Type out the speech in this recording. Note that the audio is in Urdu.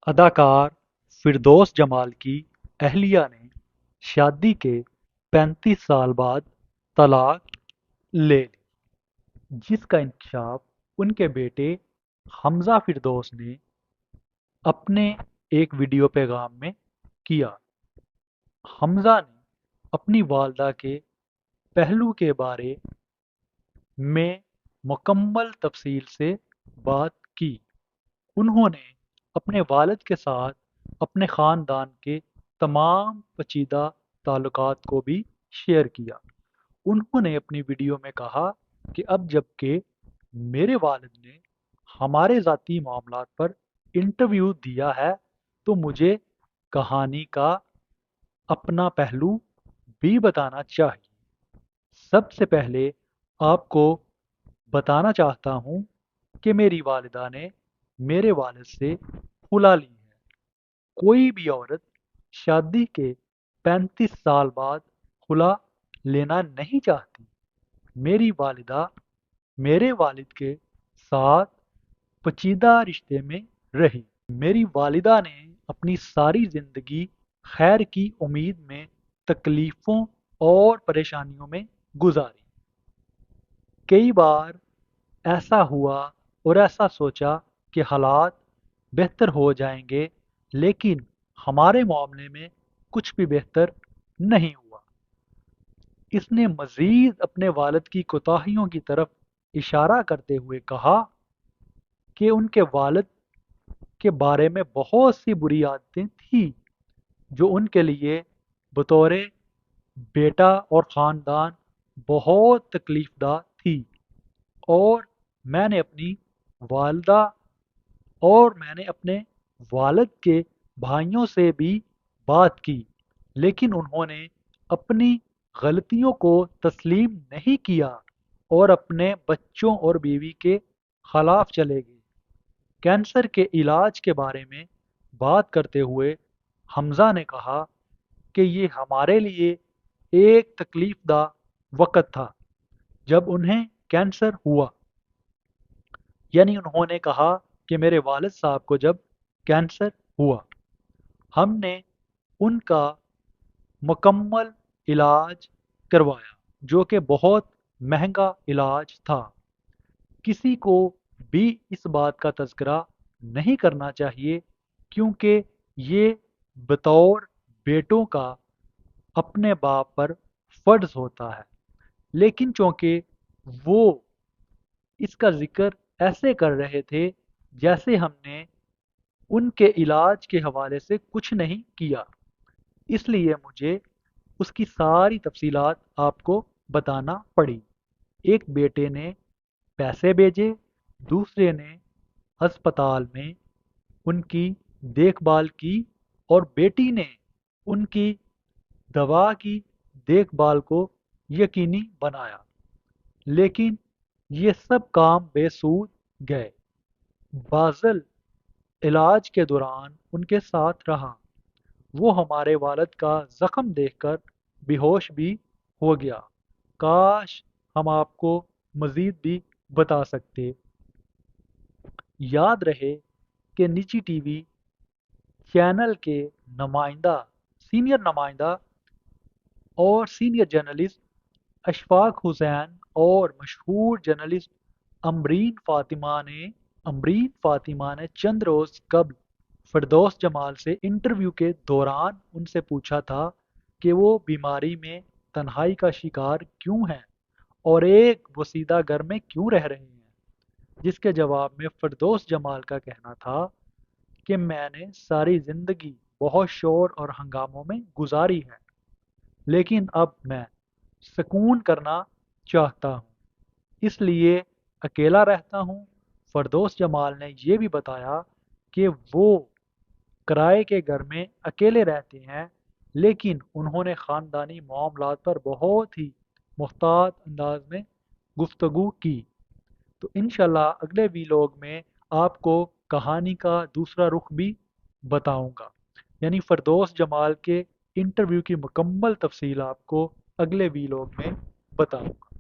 اداکار فردوس جمال کی اہلیہ نے شادی کے 35 سال بعد طلاق لے لی، جس کا انکشاف ان کے بیٹے حمزہ فردوس نے اپنے ایک ویڈیو پیغام میں کیا۔ حمزہ نے اپنی والدہ کے پہلو کے بارے میں مکمل تفصیل سے بات کی۔ انہوں نے اپنے والد کے ساتھ اپنے خاندان کے تمام پیچیدہ تعلقات کو بھی شیئر کیا۔ انہوں نے اپنی ویڈیو میں کہا کہ اب جب کہ میرے والد نے ہمارے ذاتی معاملات پر انٹرویو دیا ہے تو مجھے کہانی کا اپنا پہلو بھی بتانا چاہیے۔ سب سے پہلے آپ کو بتانا چاہتا ہوں کہ میری والدہ نے میرے والد سے خلا لی ہے۔ کوئی بھی عورت شادی کے 35 سال بعد خلا لینا نہیں چاہتی۔ میری والدہ میرے والد کے ساتھ پیچیدہ رشتے میں رہی۔ میری والدہ نے اپنی ساری زندگی خیر کی امید میں تکلیفوں اور پریشانیوں میں گزاری۔ کئی بار ایسا ہوا اور ایسا سوچا کہ حالات بہتر ہو جائیں گے، لیکن ہمارے معاملے میں کچھ بھی بہتر نہیں ہوا۔ اس نے مزید اپنے والد کی کوتاہیوں کی طرف اشارہ کرتے ہوئے کہا کہ ان کے والد کے بارے میں بہت سی بری عادتیں تھیں جو ان کے لیے بطور بیٹا اور خاندان بہت تکلیف دہ تھی، اور میں نے اپنی والدہ اور میں نے اپنے والد کے بھائیوں سے بھی بات کی، لیکن انہوں نے اپنی غلطیوں کو تسلیم نہیں کیا اور اپنے بچوں اور بیوی کے خلاف چلے گئے۔ کینسر کے علاج کے بارے میں بات کرتے ہوئے حمزہ نے کہا کہ یہ ہمارے لیے ایک تکلیف دہ وقت تھا جب انہیں کینسر ہوا۔ یعنی انہوں نے کہا کہ میرے والد صاحب کو جب کینسر ہوا، ہم نے ان کا مکمل علاج کروایا، جو کہ بہت مہنگا علاج تھا۔ کسی کو بھی اس بات کا تذکرہ نہیں کرنا چاہیے، کیونکہ یہ بطور بیٹوں کا اپنے باپ پر فرض ہوتا ہے، لیکن چونکہ وہ اس کا ذکر ایسے کر رہے تھے جیسے ہم نے ان کے علاج کے حوالے سے کچھ نہیں کیا، اس لیے مجھے اس کی ساری تفصیلات آپ کو بتانا پڑی۔ ایک بیٹے نے پیسے بھیجے، دوسرے نے ہسپتال میں ان کی دیکھ بھال کی، اور بیٹی نے ان کی دوا کی دیکھ بھال کو یقینی بنایا، لیکن یہ سب کام بے سود گئے۔ بازل علاج کے دوران ان کے ساتھ رہا۔ وہ ہمارے والد کا زخم دیکھ کر بے ہوش بھی ہو گیا۔ کاش ہم آپ کو مزید بھی بتا سکتے۔ یاد رہے کہ نجی ٹی وی چینل کے نمائندہ، سینئر نمائندہ اور سینئر جرنلسٹ اشفاق حسین اور مشہور جرنلسٹ امرین فاطمہ نے چند روز قبل فردوس جمال سے انٹرویو کے دوران ان سے پوچھا تھا کہ وہ بیماری میں تنہائی کا شکار کیوں ہیں اور ایک بوسیدہ گھر میں کیوں رہ رہے ہیں، جس کے جواب میں فردوس جمال کا کہنا تھا کہ میں نے ساری زندگی بہت شور اور ہنگاموں میں گزاری ہے، لیکن اب میں سکون کرنا چاہتا ہوں، اس لیے اکیلا رہتا ہوں۔ فردوس جمال نے یہ بھی بتایا کہ وہ کرائے کے گھر میں اکیلے رہتے ہیں، لیکن انہوں نے خاندانی معاملات پر بہت ہی محتاط انداز میں گفتگو کی۔ تو انشاءاللہ اگلے ویلوگ میں آپ کو کہانی کا دوسرا رخ بھی بتاؤں گا، یعنی فردوس جمال کے انٹرویو کی مکمل تفصیل آپ کو اگلے ویلوگ میں بتاؤں گا۔